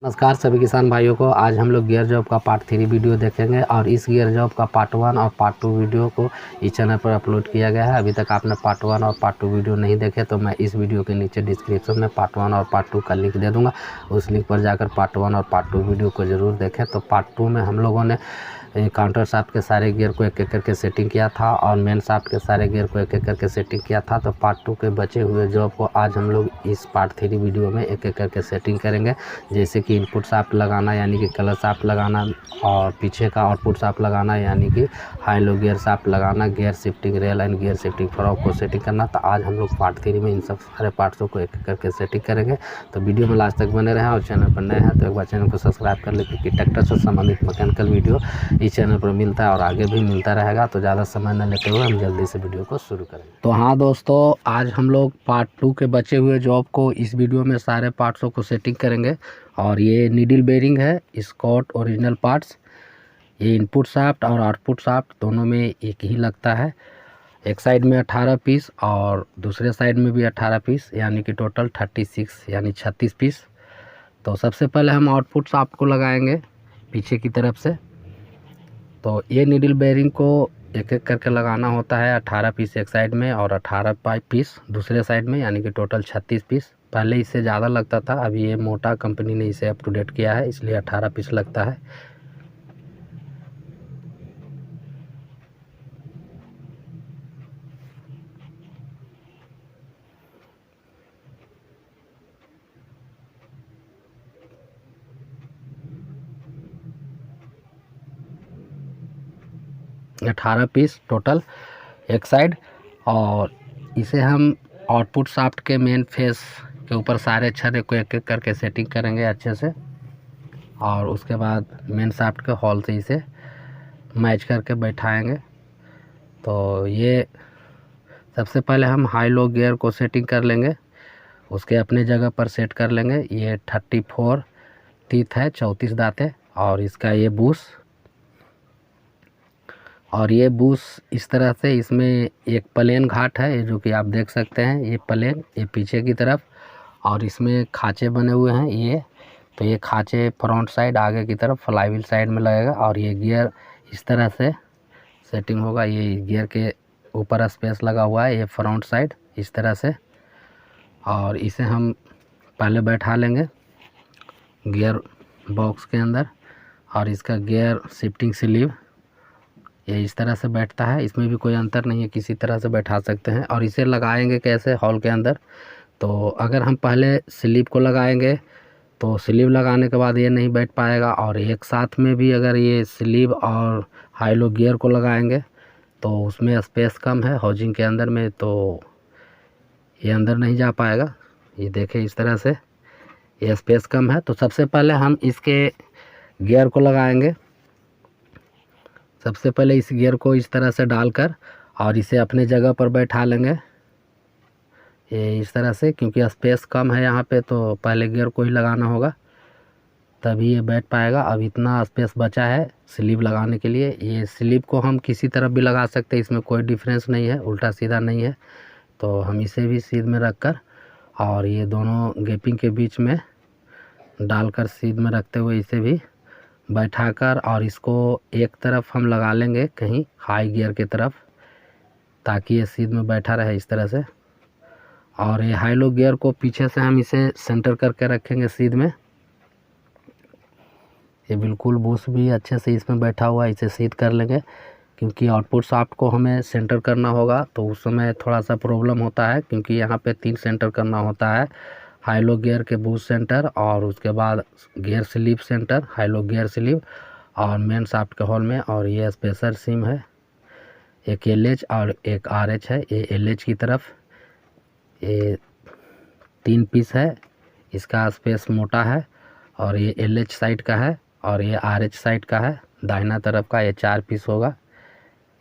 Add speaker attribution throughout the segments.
Speaker 1: नमस्कार सभी किसान भाइयों को। आज हम लोग गियर जॉब का पार्ट 3 वीडियो देखेंगे और इस गियर जॉब का पार्ट 1 और पार्ट 2 वीडियो को इस चैनल पर अपलोड किया गया है। अभी तक आपने पार्ट 1 और पार्ट 2 वीडियो नहीं देखे तो मैं इस वीडियो के नीचे डिस्क्रिप्शन में पार्ट 1 और पार्ट 2 का लिंक दे दूंगा। उस लिंक पर जाकर पार्ट 1 और पार्ट 2 वीडियो को ज़रूर देखें। तो पार्ट 2 में हम लोगों ने काउंटर शाफ्ट के सारे गियर को एक एक करके सेटिंग किया था और मेन शाफ्ट के सारे गियर को एक एक करके सेटिंग किया था। तो पार्ट 2 के बचे हुए जॉब को आज हम लोग इस पार्ट 3 वीडियो में एक एक करके सेटिंग करेंगे। जैसे कि इनपुट शाफ्ट लगाना यानी कि कलर शाफ्ट लगाना और पीछे का आउटपुट शाफ्ट लगाना यानी कि हाई लो गियर शाफ्ट लगाना, gear shifting rail and gear shifting frock को सेटिंग करना। तो आज हम लोग पार्ट 3 में इन सब सारे पार्ट्सों को एक एक करके सेटिंग करेंगे। तो वीडियो में लास्ट तक बने रहें और चैनल पर नए हैं तो एक बार चैनल को सब्सक्राइब कर लें, क्योंकि ट्रैक्टर से संबंधित मैकेनिकल वीडियो इस चैनल पर मिलता है और आगे भी मिलता रहेगा। तो ज़्यादा समय न लेते हुए हम जल्दी से वीडियो को शुरू करेंगे। तो हाँ दोस्तों, आज हम लोग पार्ट 2 के बचे हुए जॉब को इस वीडियो में सारे पार्ट्सों को सेटिंग करेंगे। और ये नीडल बेरिंग है, स्कॉट ओरिजिनल पार्ट्स। ये इनपुट शाफ्ट और आउटपुट शाफ्ट दोनों में एक ही लगता है। एक साइड में 18 पीस और दूसरे साइड में भी 18 पीस, यानी कि टोटल 36 यानी 36 पीस। तो सबसे पहले हम आउटपुट शाफ्ट को लगाएंगे पीछे की तरफ से। तो ये नीडल बेरिंग को एक एक करके लगाना होता है। 18 पीस एक साइड में और 18 पीस दूसरे साइड में, यानी कि टोटल 36 पीस। पहले इससे ज़्यादा लगता था, अभी ये मोटा कंपनी ने इसे अप टू डेट किया है, इसलिए 18 पीस लगता है। अठारह पीस टोटल एक साइड। और इसे हम आउटपुट शाफ्ट के मेन फेस के ऊपर सारे छर्रे को एक एक करके सेटिंग करेंगे अच्छे से, और उसके बाद मेन शाफ्ट के हॉल से इसे मैच करके बैठाएंगे। तो ये सबसे पहले हम हाई लो गियर को सेटिंग कर लेंगे, उसके अपने जगह पर सेट कर लेंगे। ये 34 टीथ है, 34 दांतें, और इसका ये बूस। और ये बूस इस तरह से, इसमें एक प्लेन घाट है जो कि आप देख सकते हैं, ये प्लेन, ये पीछे की तरफ, और इसमें खांचे बने हुए हैं ये। तो ये खांचे फ्रंट साइड आगे की तरफ फ्लाईव्हील साइड में लगेगा। और ये गियर इस तरह से सेटिंग होगा। ये गियर के ऊपर स्पेस लगा हुआ है, ये फ्रंट साइड इस तरह से। और इसे हम पहले बैठा लेंगे गियर बॉक्स के अंदर। और इसका गियर शिफ्टिंग स्लीव ये इस तरह से बैठता है, इसमें भी कोई अंतर नहीं है, किसी तरह से बैठा सकते हैं। और इसे लगाएंगे कैसे हॉल के अंदर? तो अगर हम पहले स्लीव को लगाएंगे तो स्लीव लगाने के बाद ये नहीं बैठ पाएगा, और एक साथ में भी अगर ये स्लीव और हाई लो गियर को लगाएंगे तो उसमें स्पेस कम है हाउजिंग के अंदर में, तो ये अंदर नहीं जा पाएगा। ये देखें इस तरह से ये स्पेस कम है। तो सबसे पहले हम इसके गियर को लगाएंगे। सबसे पहले इस गियर को इस तरह से डालकर और इसे अपने जगह पर बैठा लेंगे, ये इस तरह से, क्योंकि स्पेस कम है यहाँ पे, तो पहले गियर को ही लगाना होगा तभी ये बैठ पाएगा। अब इतना स्पेस बचा है स्लीव लगाने के लिए। ये स्लीव को हम किसी तरफ भी लगा सकते हैं, इसमें कोई डिफरेंस नहीं है, उल्टा सीधा नहीं है। तो हम इसे भी सीध में रख कर और ये दोनों गैपिंग के बीच में डालकर सीध में रखते हुए इसे भी बैठाकर, और इसको एक तरफ हम लगा लेंगे कहीं हाई गियर की तरफ, ताकि ये सीध में बैठा रहे इस तरह से। और ये हाई लो गियर को पीछे से हम इसे सेंटर करके रखेंगे सीध में। ये बिल्कुल बूस भी अच्छे से इसमें बैठा हुआ है, इसे सीध कर लेंगे, क्योंकि आउटपुट शाफ्ट को हमें सेंटर करना होगा। तो उस समय थोड़ा सा प्रॉब्लम होता है, क्योंकि यहाँ पे 3 सेंटर करना होता है। हाई लो गियर के बूस्ट सेंटर, और उसके बाद gear sleeve centre, high low gear sleeve, और मेन शाफ्ट के हॉल में। और ये स्पेसर सिम है, एक LH और एक RH है। ये LH की तरफ ये 3 पीस है, इसका स्पेस मोटा है, और ये LH साइड का है, और ये RH साइड का है दाहिना तरफ का, ये 4 पीस होगा।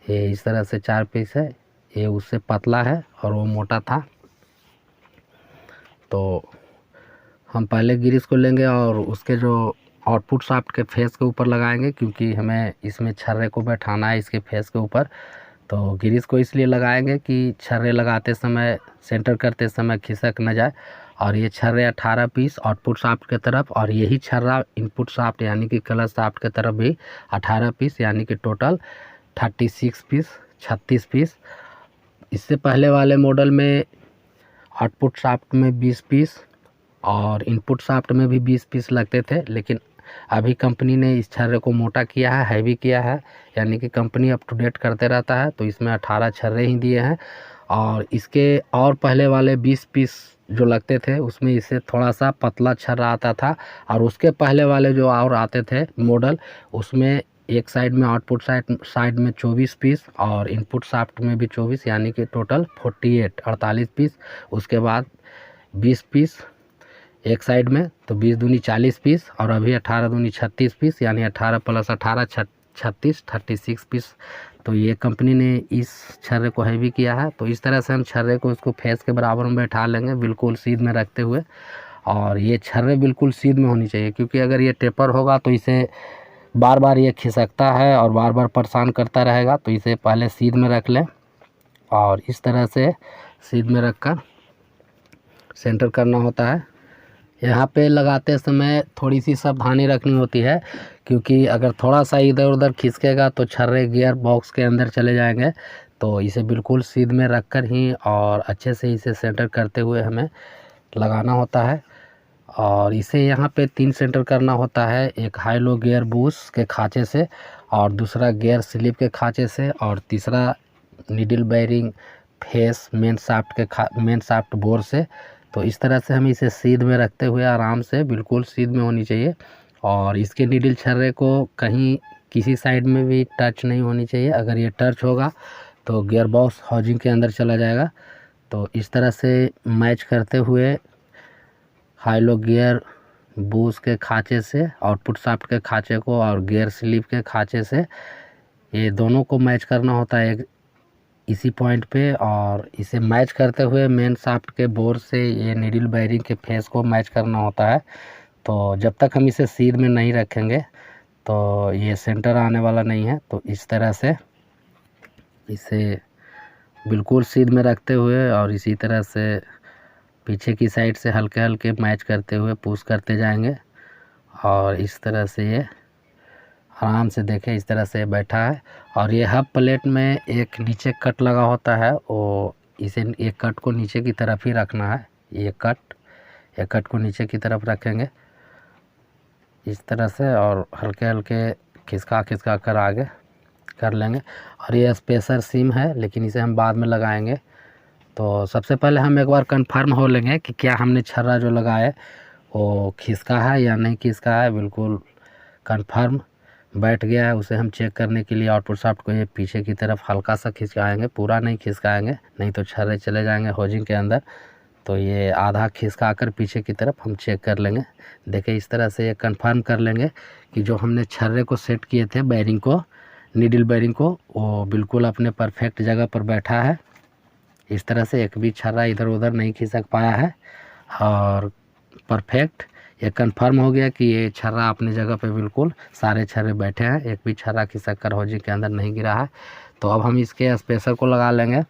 Speaker 1: ये इस तरह से 4 पीस है, ये उससे पतला है और वो मोटा था। तो हम पहले गिरिस को लेंगे और उसके जो आउटपुट शाफ्ट के फेस के ऊपर लगाएंगे, क्योंकि हमें इसमें छर्रे को बैठाना है इसके फेस के ऊपर। तो गिरिस को इसलिए लगाएंगे कि छर्रे लगाते समय, सेंटर करते समय खिसक न जाए। और ये छर्रे 18 पीस आउटपुट शाफ्ट की तरफ, और यही छर्रा इनपुट शाफ्ट यानी कि क्लच शाफ्ट की तरफ भी 18 पीस, यानी कि टोटल 36 पीस, 36 पीस। इससे पहले वाले मॉडल में आउटपुट शाफ्ट में 20 पीस और इनपुट शाफ्ट में भी 20 पीस लगते थे, लेकिन अभी कंपनी ने इस छर्रे को मोटा किया है, हैवी किया है, यानी कि कंपनी अप टू डेट करते रहता है, तो इसमें 18 छर्रे ही दिए हैं। और इसके और पहले वाले 20 पीस जो लगते थे उसमें इससे थोड़ा सा पतला छर्रा आता था, और उसके पहले वाले जो और आते थे मॉडल उसमें एक साइड में आउटपुट साइड में 24 पीस और इनपुट शाफ्ट में भी 24, यानी कि टोटल 48 पीस। उसके बाद 20 पीस एक साइड में, तो 20 दूनी 40 पीस, और अभी 18 दूनी 36 पीस, यानी 18 + 18 36, 36 पीस। तो ये कंपनी ने इस छर्रे को हैवी किया है। तो इस तरह से हम छर्रे को इसको फेस के बराबर में बैठा लेंगे, बिल्कुल सीध में रखते हुए। और ये छर्रे बिल्कुल सीध में होनी चाहिए, क्योंकि अगर ये टेपर होगा तो इसे बार बार ये खिसकता है और बार बार परेशान करता रहेगा। तो इसे पहले सीध में रख लें, और इस तरह से सीध में रख कर सेंटर करना होता है। यहाँ पे लगाते समय थोड़ी सी सावधानी रखनी होती है, क्योंकि अगर थोड़ा सा इधर उधर खिसकेगा तो छर्रे गियर बॉक्स के अंदर चले जाएंगे। तो इसे बिल्कुल सीध में रख कर ही और अच्छे से इसे सेंटर करते हुए हमें लगाना होता है। और इसे यहाँ पे 3 सेंटर करना होता है, एक हाई लो गियर बूस्ट के खाँचे से, और दूसरा गियर स्लिप के खाँचे से, और तीसरा needle bearing face main shaft bore से। तो इस तरह से हम इसे सीध में रखते हुए आराम से, बिल्कुल सीध में होनी चाहिए। और इसके नीडल छर्रे को कहीं किसी साइड में भी टच नहीं होनी चाहिए, अगर ये टच होगा तो गियर बॉक्स हाउसिंग के अंदर चला जाएगा। तो इस तरह से मैच करते हुए हाई लो गियर बूस्ट के खाँचे से, आउटपुट शाफ्ट के खाँचे को, और गियर स्लिप के खाँचे से, ये दोनों को मैच करना होता है इसी पॉइंट पे। और इसे मैच करते हुए मेन शाफ्ट के बोर से ये नीडल बेयरिंग के फेस को मैच करना होता है। तो जब तक हम इसे सीध में नहीं रखेंगे तो ये सेंटर आने वाला नहीं है। तो इस तरह से इसे बिल्कुल सीध में रखते हुए और इसी तरह से पीछे की साइड से हल्के हल्के मैच करते हुए पुश करते जाएंगे। और इस तरह से ये आराम से देखें, इस तरह से बैठा है। और ये हब प्लेट में एक नीचे कट लगा होता है, वो इसे एक कट को नीचे की तरफ ही रखना है। ये कट को नीचे की तरफ रखेंगे इस तरह से, और हल्के हल्के खिसका कर आगे कर लेंगे। और ये स्पेसर सीम है, लेकिन इसे हम बाद में लगाएंगे। तो सबसे पहले हम एक बार कंफर्म हो लेंगे कि क्या हमने छर्रा जो लगाए वो खिसका है या नहीं खिसका है। बिल्कुल कंफर्म बैठ गया है, उसे हम चेक करने के लिए आउटपुट शाफ्ट को ये पीछे की तरफ हल्का सा खिसकाएंगे, पूरा नहीं खिसकाएंगे, नहीं तो छर्रे चले जाएंगे होजिंग के अंदर। तो ये आधा खिसका कर पीछे की तरफ हम चेक कर लेंगे। देखिए इस तरह से ये कंफर्म कर लेंगे कि जो हमने छर्रे को सेट किए थे बेयरिंग को, नीडल बेयरिंग को, वो बिल्कुल अपने परफेक्ट जगह पर बैठा है। इस तरह से एक भी छर्रा इधर उधर नहीं खिसक पाया है, और परफेक्ट ये कंफर्म हो गया कि ये छर्रा अपनी जगह पे बिल्कुल सारे छर्रे बैठे हैं, एक भी छर्रा खिसक कर होजिंग के अंदर नहीं गिरा है। तो अब हम इसके स्पेसर को लगा लेंगे,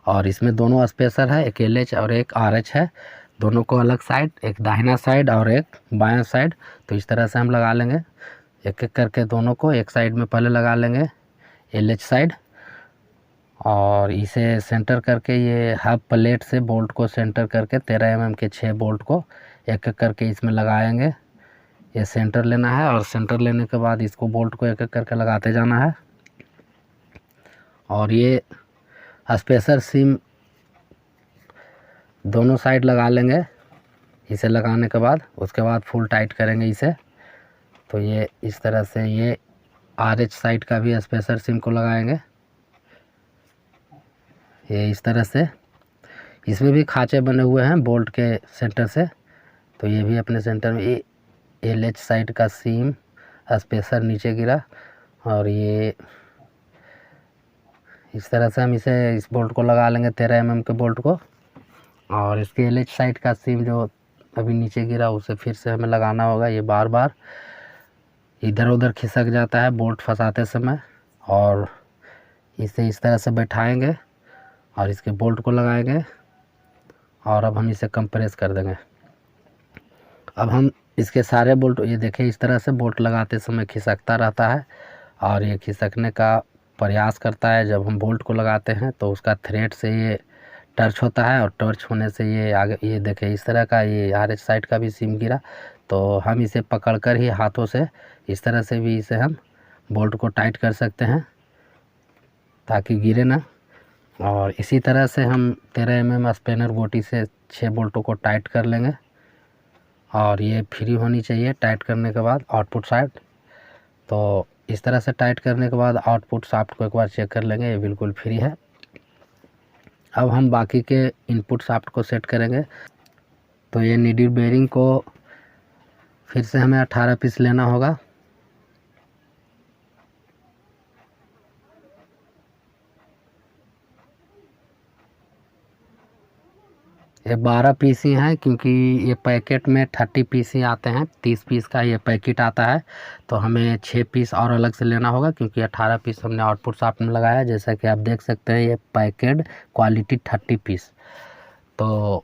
Speaker 1: और इसमें दोनों स्पेसर है, एक LH और एक RH है, दोनों को अलग साइड, एक दाहिना साइड और एक बायां साइड। तो इस तरह से हम लगा लेंगे एक एक करके, दोनों को एक साइड में पहले लगा लेंगे LH साइड, और इसे सेंटर करके ये हब प्लेट से बोल्ट को सेंटर करके 13 mm के 6 बोल्ट को एक एक करके इसमें लगाएंगे। ये सेंटर लेना है, और सेंटर लेने के बाद इसको बोल्ट को एक एक करके लगाते जाना है। और ये स्पेसर सीम दोनों साइड लगा लेंगे। इसे लगाने के बाद उसके बाद फुल टाइट करेंगे इसे। तो ये इस तरह से ये RH साइड का भी स्पेसर सीम को लगाएंगे, ये इस तरह से। इसमें भी खाँचे बने हुए हैं बोल्ट के सेंटर से, तो ये भी अपने सेंटर में। ये LH साइड का सीम स्पेसर नीचे गिरा, और ये इस तरह से हम इस बोल्ट को लगा लेंगे 13 mm के बोल्ट को। और इसके LH साइड का सीम जो अभी नीचे गिरा उसे फिर से हमें लगाना होगा। ये बार बार इधर उधर खिसक जाता है बोल्ट फंसाते समय, और इसे इस तरह से बैठाएंगे और इसके बोल्ट को लगाएंगे, और अब हम इसे कंप्रेस कर देंगे। अब हम इसके सारे बोल्ट, ये देखिए इस तरह से बोल्ट लगाते समय खिसकता रहता है और ये खिसकने का प्रयास करता है। जब हम बोल्ट को लगाते हैं तो उसका थ्रेड से ये टच होता है और टच होने से ये आगे, ये देखिए इस तरह का ये RH साइड का भी सीम गिरा। तो हम इसे पकड़कर ही हाथों से इस तरह से भी इसे हम बोल्ट को टाइट कर सकते हैं ताकि गिरे ना। और इसी तरह से हम 13 mm स्पेनर गोटी से 6 बोल्टों को टाइट कर लेंगे और ये फ्री होनी चाहिए टाइट करने के बाद आउटपुट साइड। तो इस तरह से टाइट करने के बाद आउटपुट शाफ्ट को एक बार चेक कर लेंगे, ये बिल्कुल फ्री है। अब हम बाकी के इनपुट शाफ्ट को सेट करेंगे। तो ये नीडल बेयरिंग को फिर से हमें 18 पीस लेना होगा। ये 12 पीस ही हैं क्योंकि ये पैकेट में 30 पीस ही आते हैं, 30 पीस का ये पैकेट आता है। तो हमें 6 पीस और अलग से लेना होगा क्योंकि 18 पीस हमने आउटपुट शाफ्ट में लगाया। जैसा कि आप देख सकते हैं ये पैकेट क्वालिटी 30 पीस। तो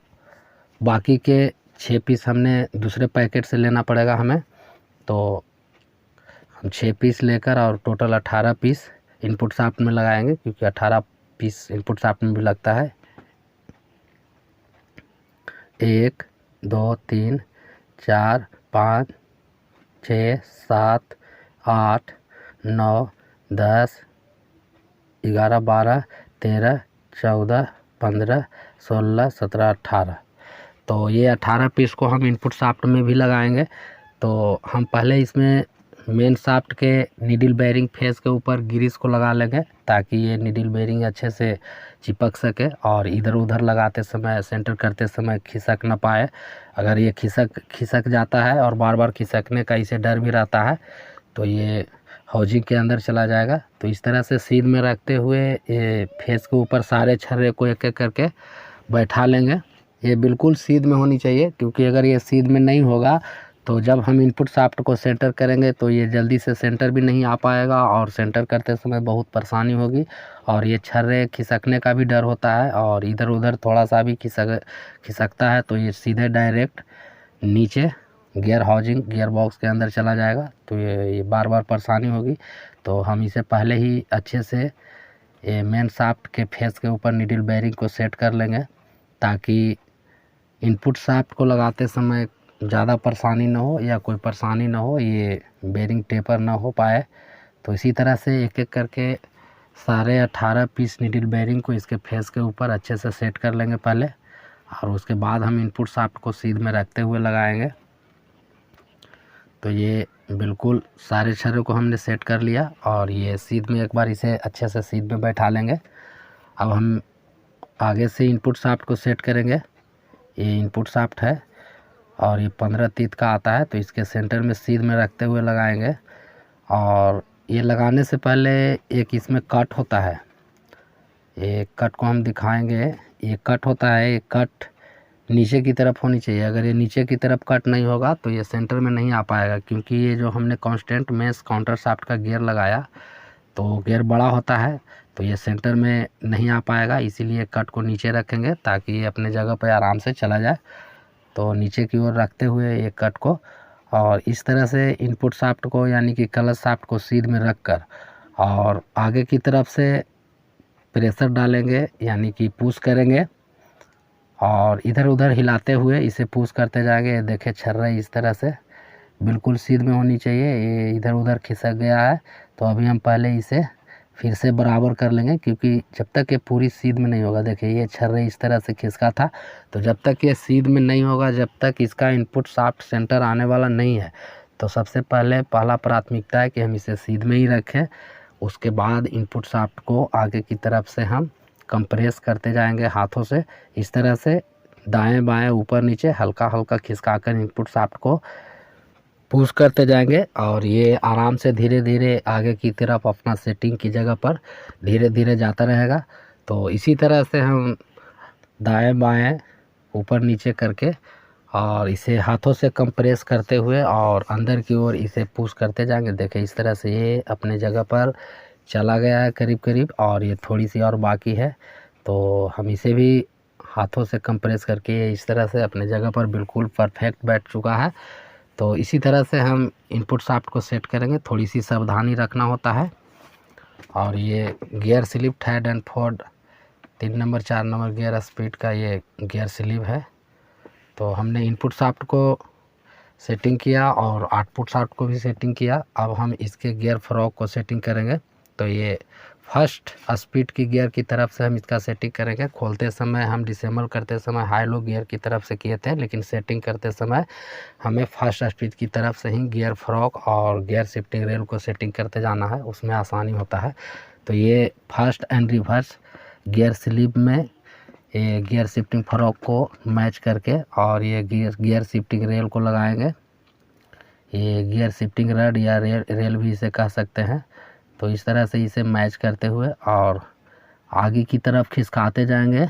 Speaker 1: बाकी के 6 पीस हमने दूसरे पैकेट से लेना पड़ेगा हमें। तो हम 6 पीस लेकर और टोटल 18 पीस इनपुट शाफ्ट में लगाएंगे क्योंकि 18 पीस इनपुट शाफ्ट में भी लगता है। 1 2 3 4 5 6 7 8 9 10 11 12 13 14 15 16 17 18। तो ये 18 पीस को हम इनपुट शाफ्ट में भी लगाएंगे। तो हम पहले इसमें मेन शाफ्ट के नीडल बेयरिंग फेस के ऊपर ग्रीस को लगा लेंगे ताकि ये नीडल बेयरिंग अच्छे से चिपक सके और इधर उधर लगाते समय, सेंटर करते समय खिसक ना पाए। अगर ये खिसक जाता है और बार बार खिसकने का इसे डर भी रहता है तो ये हाउजिंग के अंदर चला जाएगा। तो इस तरह से सीध में रखते हुए ये फेस के ऊपर सारे छर्रे को एक एक करके बैठा लेंगे। ये बिल्कुल सीध में होनी चाहिए क्योंकि अगर ये सीध में नहीं होगा तो जब हम इनपुट शाफ्ट को सेंटर करेंगे तो ये जल्दी से सेंटर भी नहीं आ पाएगा और सेंटर करते समय बहुत परेशानी होगी। और ये छर्रे खिसकने का भी डर होता है और इधर उधर थोड़ा सा भी खिसकता है तो ये सीधे डायरेक्ट नीचे गियर हाउजिंग, गियर बॉक्स के अंदर चला जाएगा। तो ये बार बार परेशानी होगी। तो हम इसे पहले ही अच्छे से ये मेन शाफ्ट के फेस के ऊपर नीडल बेयरिंग को सेट कर लेंगे ताकि इनपुट शाफ्ट को लगाते समय ज़्यादा परेशानी ना हो या कोई परेशानी ना हो, ये बेयरिंग टेपर ना हो पाए। तो इसी तरह से एक एक करके सारे 18 पीस नीडल बेयरिंग को इसके फेस के ऊपर अच्छे से सेट कर लेंगे पहले और उसके बाद हम इनपुट शाफ्ट को सीध में रखते हुए लगाएंगे। तो ये बिल्कुल सारे छर्रे को हमने सेट कर लिया और ये सीध में एक बार इसे अच्छे से सीध में बैठा लेंगे। अब हम आगे से इनपुट शाफ्ट को सेट करेंगे। ये इनपुट शाफ्ट है और ये 15 तीत का आता है तो इसके सेंटर में सीध में रखते हुए लगाएंगे। और ये लगाने से पहले एक इसमें कट होता है, ये कट को हम दिखाएंगे। ये कट होता है, ये कट नीचे की तरफ होनी चाहिए। अगर ये नीचे की तरफ कट नहीं होगा तो ये सेंटर में नहीं आ पाएगा क्योंकि ये जो हमने कांस्टेंट मेश काउंटर शाफ्ट का गियर लगाया तो गियर बड़ा होता है तो ये सेंटर में नहीं आ पाएगा। इसीलिए कट को नीचे रखेंगे ताकि ये अपने जगह पर आराम से चला जाए। तो नीचे की ओर रखते हुए ये कट को और इस तरह से इनपुट शाफ्ट को यानी कि क्लच शाफ्ट को सीध में रख कर और आगे की तरफ से प्रेशर डालेंगे यानी कि पुश करेंगे और इधर उधर हिलाते हुए इसे पुश करते जाएंगे। देखें छर्रा इस तरह से बिल्कुल सीध में होनी चाहिए। ये इधर उधर खिसक गया है तो अभी हम पहले इसे फिर से बराबर कर लेंगे क्योंकि जब तक ये पूरी सीध में नहीं होगा, देखिए ये छर्रे इस तरह से खिसका था तो जब तक ये सीध में नहीं होगा, जब तक इसका इनपुट शाफ्ट सेंटर आने वाला नहीं है तो सबसे पहला प्राथमिकता है कि हम इसे सीध में ही रखें। उसके बाद इनपुट शाफ्ट को आगे की तरफ से हम कंप्रेस करते जाएंगे हाथों से, इस तरह से दाएं बाएं ऊपर नीचे हल्का हल्का खिसकाकर इनपुट शाफ्ट को पुश करते जाएंगे और ये आराम से धीरे धीरे आगे की तरफ अपना सेटिंग की जगह पर धीरे धीरे जाता रहेगा। तो इसी तरह से हम दाएं बाएं ऊपर नीचे करके और इसे हाथों से कंप्रेस करते हुए और अंदर की ओर इसे पुश करते जाएंगे। देखें इस तरह से ये अपने जगह पर चला गया है करीब करीब और ये थोड़ी सी और बाकी है। तो हम इसे भी हाथों से कंप्रेस करके ये इस तरह से अपने जगह पर बिल्कुल परफेक्ट बैठ चुका है। तो इसी तरह से हम इनपुट शाफ्ट को सेट करेंगे, थोड़ी सी सावधानी रखना होता है। और ये gear slip third and fourth 3 number 4 number gear speed का ये गियर स्लिप है। तो हमने इनपुट शाफ्ट को सेटिंग किया और आउटपुट शाफ्ट को भी सेटिंग किया। अब हम इसके गियर फ्रॉक को सेटिंग करेंगे। तो ये फर्स्ट स्पीड की गियर की तरफ से हम इसका सेटिंग करेंगे। खोलते समय हम डिसेंबल करते समय हाई लो गियर की तरफ से किए थे, लेकिन सेटिंग करते समय हमें फर्स्ट स्पीड की तरफ से ही गियर फ्रॉक और गियर शिफ्टिंग रेल को सेटिंग करते जाना है, उसमें आसानी होता है। तो ये first and reverse gear slip में ये गियर शिफ्टिंग फ्रॉक को मैच करके और ये गियर शिफ्टिंग रेल को लगाएंगे। ये गियर शिफ्टिंग रड या रेल भी इसे कह सकते हैं। तो इस तरह से इसे मैच करते हुए और आगे की तरफ खिसकाते जाएंगे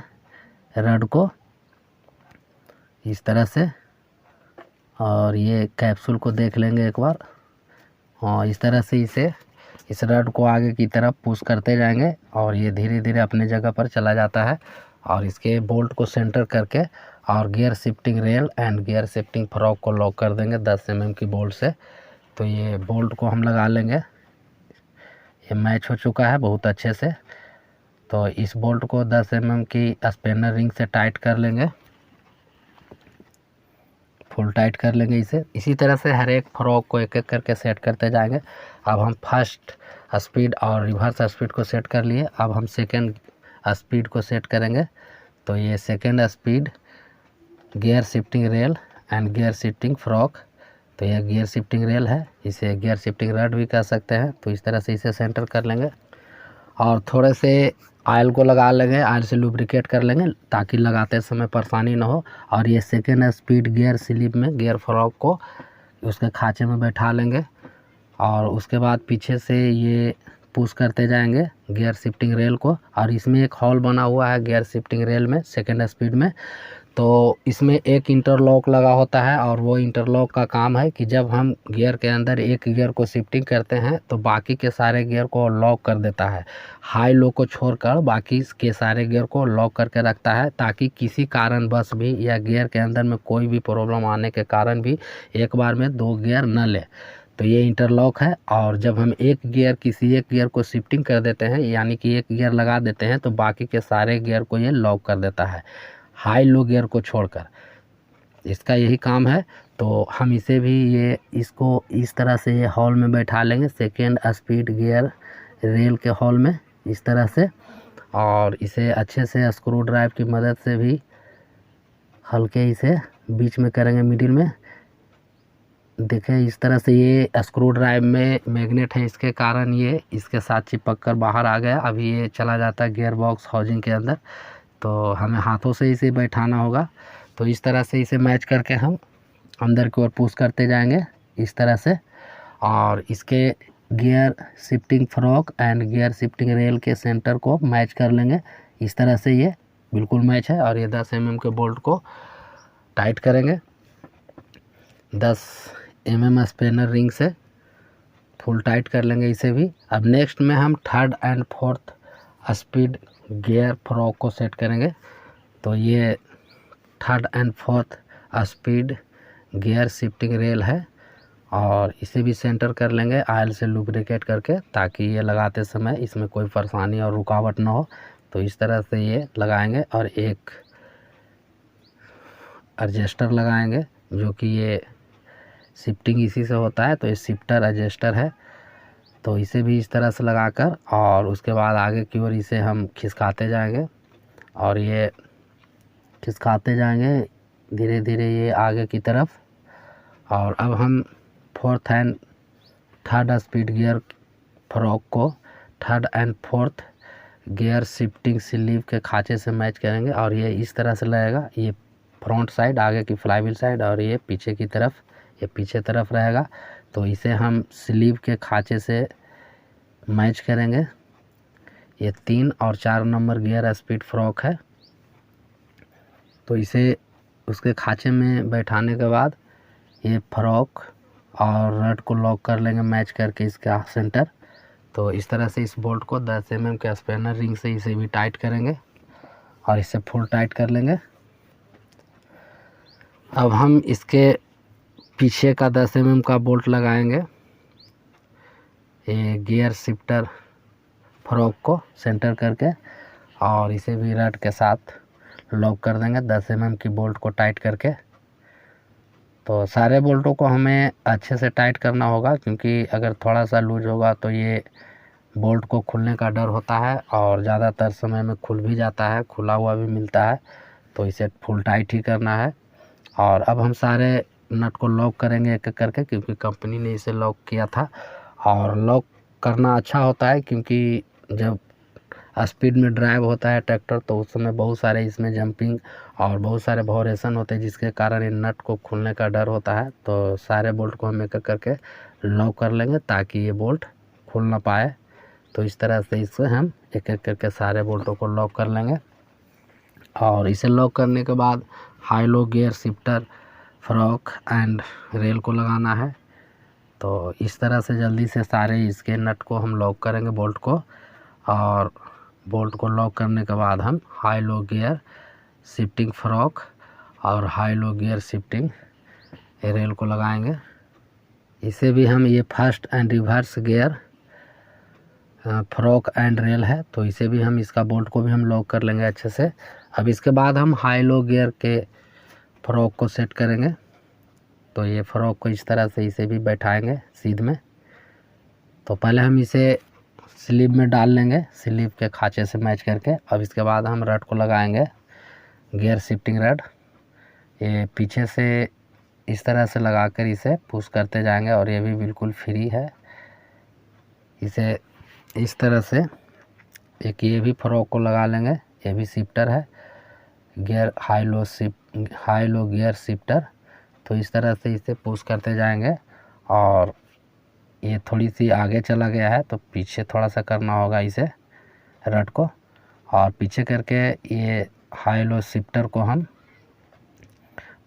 Speaker 1: रड को इस तरह से। और ये कैप्सूल को देख लेंगे एक बार। और इस तरह से इस रड को आगे की तरफ पुश करते जाएंगे और ये धीरे धीरे अपने जगह पर चला जाता है। और इसके बोल्ट को सेंटर करके और gear shifting rail and gear shifting frock को लॉक कर देंगे 10 mm की बोल्ट से। तो ये बोल्ट को हम लगा लेंगे। ये मैच हो चुका है बहुत अच्छे से। तो इस बोल्ट को 10 mm की स्पैनर रिंग से टाइट कर लेंगे, फुल टाइट कर लेंगे इसे। इसी तरह से हर एक फ्रॉक को एक एक करके सेट करते जाएंगे। अब हम फर्स्ट स्पीड और रिवर्स स्पीड को सेट कर लिए। अब हम सेकेंड स्पीड को सेट करेंगे। तो ये second speed gear shifting rail and gear shifting frock. तो यह गियर शिफ्टिंग रेल है, इसे गियर शिफ्टिंग रड भी कह सकते हैं। तो इस तरह से इसे सेंटर कर लेंगे और थोड़े से ऑयल को लगा लेंगे, ऑयल से लुब्रिकेट कर लेंगे ताकि लगाते समय परेशानी ना हो। और ये सेकेंड स्पीड गियर स्लिप में गियर फ्रॉक को उसके खाँचे में बैठा लेंगे और उसके बाद पीछे से ये पुश करते जाएंगे गियर शिफ्टिंग रेल को। और इसमें एक हॉल बना हुआ है गियर शिफ्टिंग रेल में सेकेंड स्पीड में। तो इसमें एक इंटरलॉक लगा होता है और वो इंटरलॉक का काम है कि जब हम गियर के अंदर एक गियर को शिफ्टिंग करते हैं तो बाकी के सारे गियर को लॉक कर देता है। हाई लो को छोड़कर बाकी के सारे गियर को लॉक करके रखता है ताकि किसी कारणवश भी या गियर के अंदर में कोई भी प्रॉब्लम आने के कारण भी एक बार में 2 गियर न ले। तो ये इंटरलॉक है। और जब हम किसी एक गियर को शिफ्टिंग कर देते हैं यानी कि एक गियर लगा देते हैं तो बाकी के सारे गियर को ये लॉक कर देता है हाई लो गियर को छोड़कर। इसका यही काम है। तो हम इसे भी इसको इस तरह से ये हॉल में बैठा लेंगे सेकेंड स्पीड गियर रेल के हॉल में इस तरह से। और इसे अच्छे से स्क्रू ड्राइव की मदद से भी हल्के इसे बीच में करेंगे मिडिल में। देखें इस तरह से ये स्क्रू ड्राइव में मैग्नेट है, इसके कारण ये इसके साथ चिपक कर बाहर आ गया। अभी ये चला जाता है गियर बॉक्स हाउसिंग के अंदर। तो हमें हाथों से इसे बैठाना होगा। तो इस तरह से इसे मैच करके हम अंदर की ओर पुश करते जाएंगे इस तरह से। और इसके gear shifting frock and gear shifting rail के सेंटर को मैच कर लेंगे इस तरह से। ये बिल्कुल मैच है। और ये 10 mm के बोल्ट को टाइट करेंगे 10 mm स्पैनर रिंग से फुल टाइट कर लेंगे इसे भी। अब नेक्स्ट में हम third and fourth speed gear fork को सेट करेंगे। तो ये third and fourth speed gear shifting rail है और इसे भी सेंटर कर लेंगे ऑयल से लुब्रिकेट करके ताकि ये लगाते समय इसमें कोई परेशानी और रुकावट ना हो। तो इस तरह से ये लगाएंगे और एक एडजस्टर लगाएंगे जो कि ये शिफ्टिंग इसी से होता है। तो ये शिफ्टर एडजस्टर है। तो इसे भी इस तरह से लगाकर और उसके बाद आगे की ओर इसे हम खिसकाते जाएंगे और ये खिसकाते जाएंगे धीरे धीरे ये आगे की तरफ। और अब हम fourth and third speed gear fork को third and fourth gear shifting sleeve के खाँचे से मैच करेंगे। और ये इस तरह से लगेगा, ये फ्रंट साइड आगे की फ्लाईव्हील साइड और ये पीछे की तरफ, ये पीछे तरफ रहेगा। तो इसे हम स्लीव के खाँचे से मैच करेंगे। ये 3 और 4 नंबर गियर स्पीड फ्रॉक है। तो इसे उसके खाँचे में बैठाने के बाद ये फ्रॉक और रड को लॉक कर लेंगे मैच करके इसका सेंटर। तो इस तरह से इस बोल्ट को 10 mm के स्पैनर रिंग से इसे भी टाइट करेंगे और इसे फुल टाइट कर लेंगे। अब हम इसके पीछे का 10 mm का बोल्ट लगाएंगे, ये गियर शिफ्टर फ्रॉक को सेंटर करके, और इसे भी रड के साथ लॉक कर देंगे 10 mm की बोल्ट को टाइट करके। तो सारे बोल्टों को हमें अच्छे से टाइट करना होगा, क्योंकि अगर थोड़ा सा लूज होगा तो ये बोल्ट को खुलने का डर होता है, और ज़्यादातर समय में खुल भी जाता है, खुला हुआ भी मिलता है। तो इसे फुल टाइट ही करना है। और अब हम सारे नट को लॉक करेंगे एक एक करके, क्योंकि कंपनी ने इसे लॉक किया था। और लॉक करना अच्छा होता है, क्योंकि जब स्पीड में ड्राइव होता है ट्रैक्टर तो उस समय बहुत सारे इसमें जंपिंग और बहुत सारे वाइब्रेशन होते हैं, जिसके कारण इन नट को खुलने का डर होता है। तो सारे बोल्ट को हम एक एक करके लॉक कर लेंगे ताकि ये बोल्ट खुल ना पाए। तो इस तरह से इसे हम एक एक करके सारे बोल्टों को लॉक कर लेंगे। और इसे लॉक करने के बाद high low gear shifter frock and rail को लगाना है। तो इस तरह से जल्दी से सारे इसके नट को हम लॉक करेंगे बोल्ट को। और बोल्ट को लॉक करने के बाद हम high low gear shifting fork और high low gear shifting rail को लगाएंगे। इसे भी हम, ये first and reverse gear fork and rail है, तो इसे भी हम, इसका बोल्ट को भी हम लॉक कर लेंगे अच्छे से। अब इसके बाद हम हाई लो गियर के फ्रॉक को सेट करेंगे। तो ये फ्रॉक को इस तरह से इसे भी बैठाएंगे सीध में। तो पहले हम इसे स्लीव में डाल लेंगे, स्लीव के खांचे से मैच करके। अब इसके बाद हम रड को लगाएंगे, गियर शिफ्टिंग रड। ये पीछे से इस तरह से लगाकर इसे पुश करते जाएंगे, और ये भी बिल्कुल फ्री है। इसे इस तरह से एक ये भी फ्रॉक को लगा लेंगे, ये भी शिफ्टर है, gear high low gear shifter. तो इस तरह से इसे पुश करते जाएंगे। और ये थोड़ी सी आगे चला गया है तो पीछे थोड़ा सा करना होगा इसे रड को, और पीछे करके ये हाई लो शिफ्टर को हम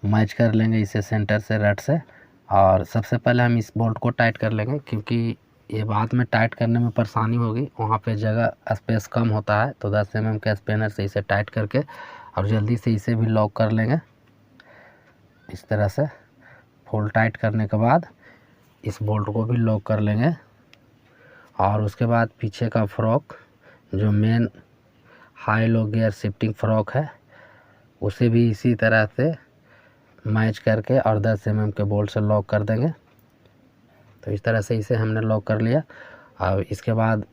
Speaker 1: मैच कर लेंगे इसे सेंटर से रड से। और सबसे पहले हम इस बोल्ट को टाइट कर लेंगे, क्योंकि ये बाद में टाइट करने में परेशानी होगी, वहाँ पे जगह स्पेस कम होता है। तो 10 mm के स्पेनर से इसे टाइट करके और जल्दी से इसे भी लॉक कर लेंगे इस तरह से। फुल टाइट करने के बाद इस बोल्ट को भी लॉक कर लेंगे। और उसके बाद पीछे का फ्रॉक, जो main high low gear shifting frock है, उसे भी इसी तरह से मैच करके और 10 mm के बोल्ट से लॉक कर देंगे। तो इस तरह से इसे हमने लॉक कर लिया। और इसके बाद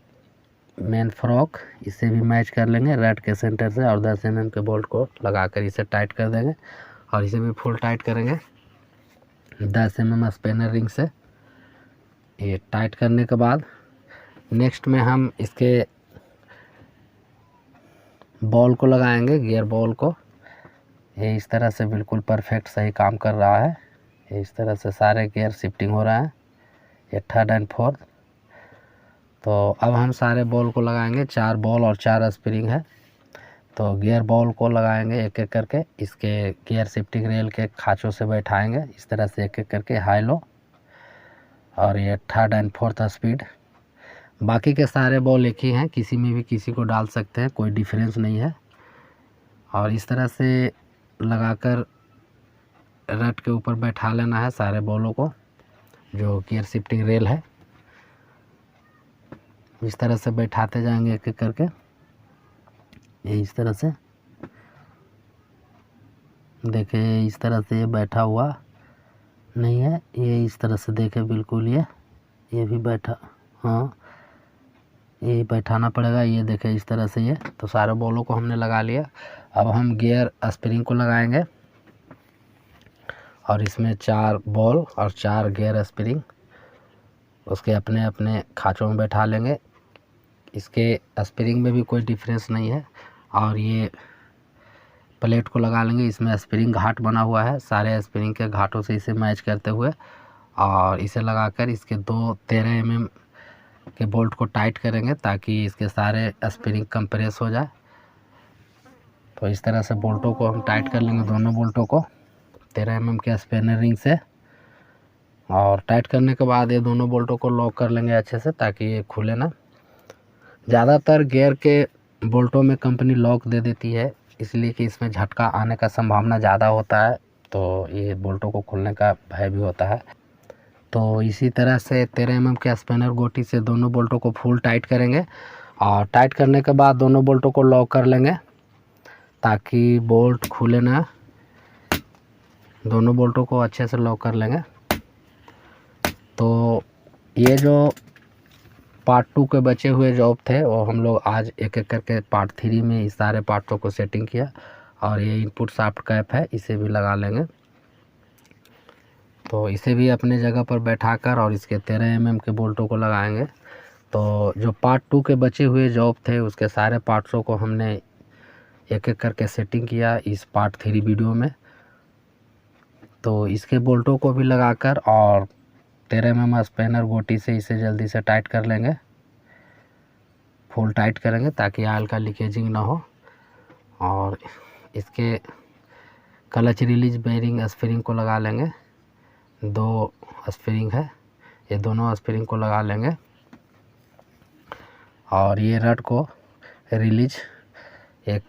Speaker 1: मेन फ्रॉक, इसे भी मैच कर लेंगे रड के सेंटर से, और 10 mm के बोल्ट को लगाकर इसे टाइट कर देंगे। और इसे भी फुल टाइट करेंगे 10 mm स्पेनर रिंग से। ये टाइट करने के बाद नेक्स्ट में हम इसके बॉल को लगाएंगे, गियर बॉल को। ये इस तरह से बिल्कुल परफेक्ट सही काम कर रहा है। ये इस तरह से सारे गियर शिफ्टिंग हो रहा है, ये थर्ड एंड फोर्थ। तो अब हम सारे बॉल को लगाएंगे, 4 बॉल और 4 स्प्रिंग है। तो गियर बॉल को लगाएंगे एक एक करके, इसके गियर शिफ्टिंग रेल के खाँचों से बैठाएंगे इस तरह से एक एक करके हाई लो। और ये थर्ड एंड फोर्थ स्पीड। बाकी के सारे बॉल एक ही हैं, किसी में भी किसी को डाल सकते हैं, कोई डिफरेंस नहीं है। और इस तरह से लगाकर रड के ऊपर बैठा लेना है सारे बॉलों को, जो गियर शिफ्टिंग रेल है। इस तरह से बैठाते जाएंगे एक एक करके, ये इस तरह से देखें, इस तरह से ये बैठा हुआ नहीं है, ये इस तरह से देखें बिल्कुल ये भी बैठा, हाँ ये बैठाना पड़ेगा। ये देखें इस तरह से ये, तो सारे बॉलों को हमने लगा लिया। अब हम गियर स्प्रिंग को लगाएंगे, और इसमें 4 बॉल और 4 गियर स्प्रिंग उसके अपने अपने खाँचों में बैठा लेंगे। इसके स्प्रिंग में भी कोई डिफरेंस नहीं है। और ये प्लेट को लगा लेंगे, इसमें स्प्रिंग घाट बना हुआ है, सारे स्प्रिंग के घाटों से इसे मैच करते हुए, और इसे लगाकर इसके 2 13 mm के बोल्ट को टाइट करेंगे ताकि इसके सारे स्प्रिंग कंप्रेस हो जाए। तो इस तरह से बोल्टों को हम टाइट कर लेंगे, दोनों बोल्टों को 13 mm के स्पेनर रिंग से। और टाइट करने के बाद ये दोनों बोल्टों को लॉक कर लेंगे अच्छे से ताकि ये खुले ना। ज़्यादातर गियर के बोल्टों में कंपनी लॉक दे देती है, इसलिए कि इसमें झटका आने का संभावना ज़्यादा होता है, तो ये बोल्टों को खोलने का भय भी होता है। तो इसी तरह से 13 mm के स्पैनर गोटी से दोनों बोल्टों को फुल टाइट करेंगे और टाइट करने के बाद दोनों बोल्टों को लॉक कर लेंगे ताकि बोल्ट खुले ना। दोनों बोल्टों को अच्छे से लॉक कर लेंगे। तो ये जो पार्ट 2 के बचे हुए जॉब थे वो हम लोग आज एक एक करके पार्ट 3 में इस सारे पार्टों को सेटिंग किया। और ये इनपुट शाफ्ट कैप है, इसे भी लगा लेंगे। तो इसे भी अपने जगह पर बैठाकर और इसके 13 mm के बोल्टों को लगाएंगे। तो जो पार्ट 2 के बचे हुए जॉब थे उसके सारे पार्ट्सों को हमने एक एक करके सेटिंग किया इस पार्ट 3 वीडियो में। तो इसके बोल्टों को भी लगाकर और 13 mm स्पैनर गोटी से इसे जल्दी से टाइट कर लेंगे, फुल टाइट करेंगे ताकि ऑयल का लीकेजिंग ना हो। और इसके क्लच रिलीज बेयरिंग स्प्रिंग को लगा लेंगे। 2 स्प्रिंग है, ये दोनों स्प्रिंग को लगा लेंगे। और ये रड को रिलीज, एक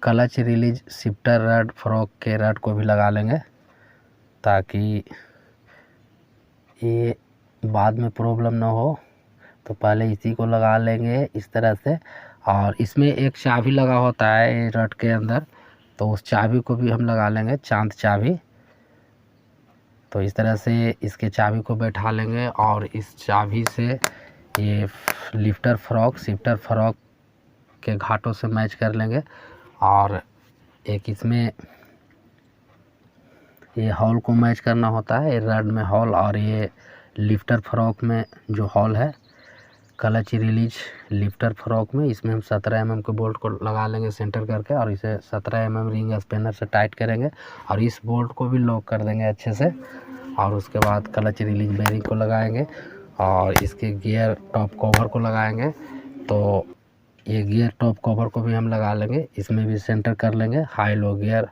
Speaker 1: clutch release shifter rod fork के रड को भी लगा लेंगे ताकि ये बाद में प्रॉब्लम ना हो। तो पहले इसी को लगा लेंगे इस तरह से। और इसमें एक चाबी लगा होता है ये रड के अंदर, तो उस चाबी को भी हम लगा लेंगे, चांद चाबी। तो इस तरह से इसके चाबी को बैठा लेंगे और इस चाबी से ये शिफ्टर फ्रॉक के घाटों से मैच कर लेंगे। और एक इसमें ये हॉल को मैच करना होता है, ये रड में हॉल और ये लिफ्टर फ्रॉक में जो हॉल है क्लच रिलीज लिफ्टर फ्रॉक में, इसमें हम 17 mm के बोल्ट को लगा लेंगे सेंटर करके और इसे 17 mm रिंग स्पैनर से टाइट करेंगे और इस बोल्ट को भी लॉक कर देंगे अच्छे से। और उसके बाद क्लच रिलीज बेयरिंग को लगाएंगे और इसके गियर टॉप कवर को लगाएंगे। तो ये गियर टॉप कवर को भी हम लगा लेंगे, इसमें भी सेंटर कर लेंगे हाई लो गियर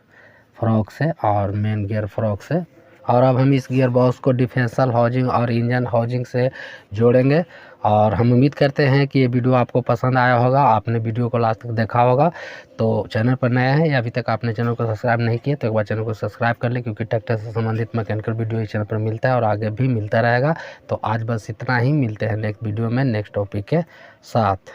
Speaker 1: फ्रॉक से और मेन गियर फ्रॉक से। और अब हम इस गियर बॉक्स को डिफरेंशियल हाउसिंग और इंजन हाउसिंग से जोड़ेंगे। और हम उम्मीद करते हैं कि ये वीडियो आपको पसंद आया होगा, आपने वीडियो को लास्ट तक देखा होगा। तो चैनल पर नया है या अभी तक आपने चैनल को सब्सक्राइब नहीं किया तो एक बार चैनल को सब्सक्राइब कर लें, क्योंकि ट्रैक्टर से संबंधित मैकेनिकल वीडियो इस चैनल पर मिलता है और आगे भी मिलता रहेगा। तो आज बस इतना ही, मिलते हैं नेक्स्ट वीडियो में नेक्स्ट टॉपिक के साथ।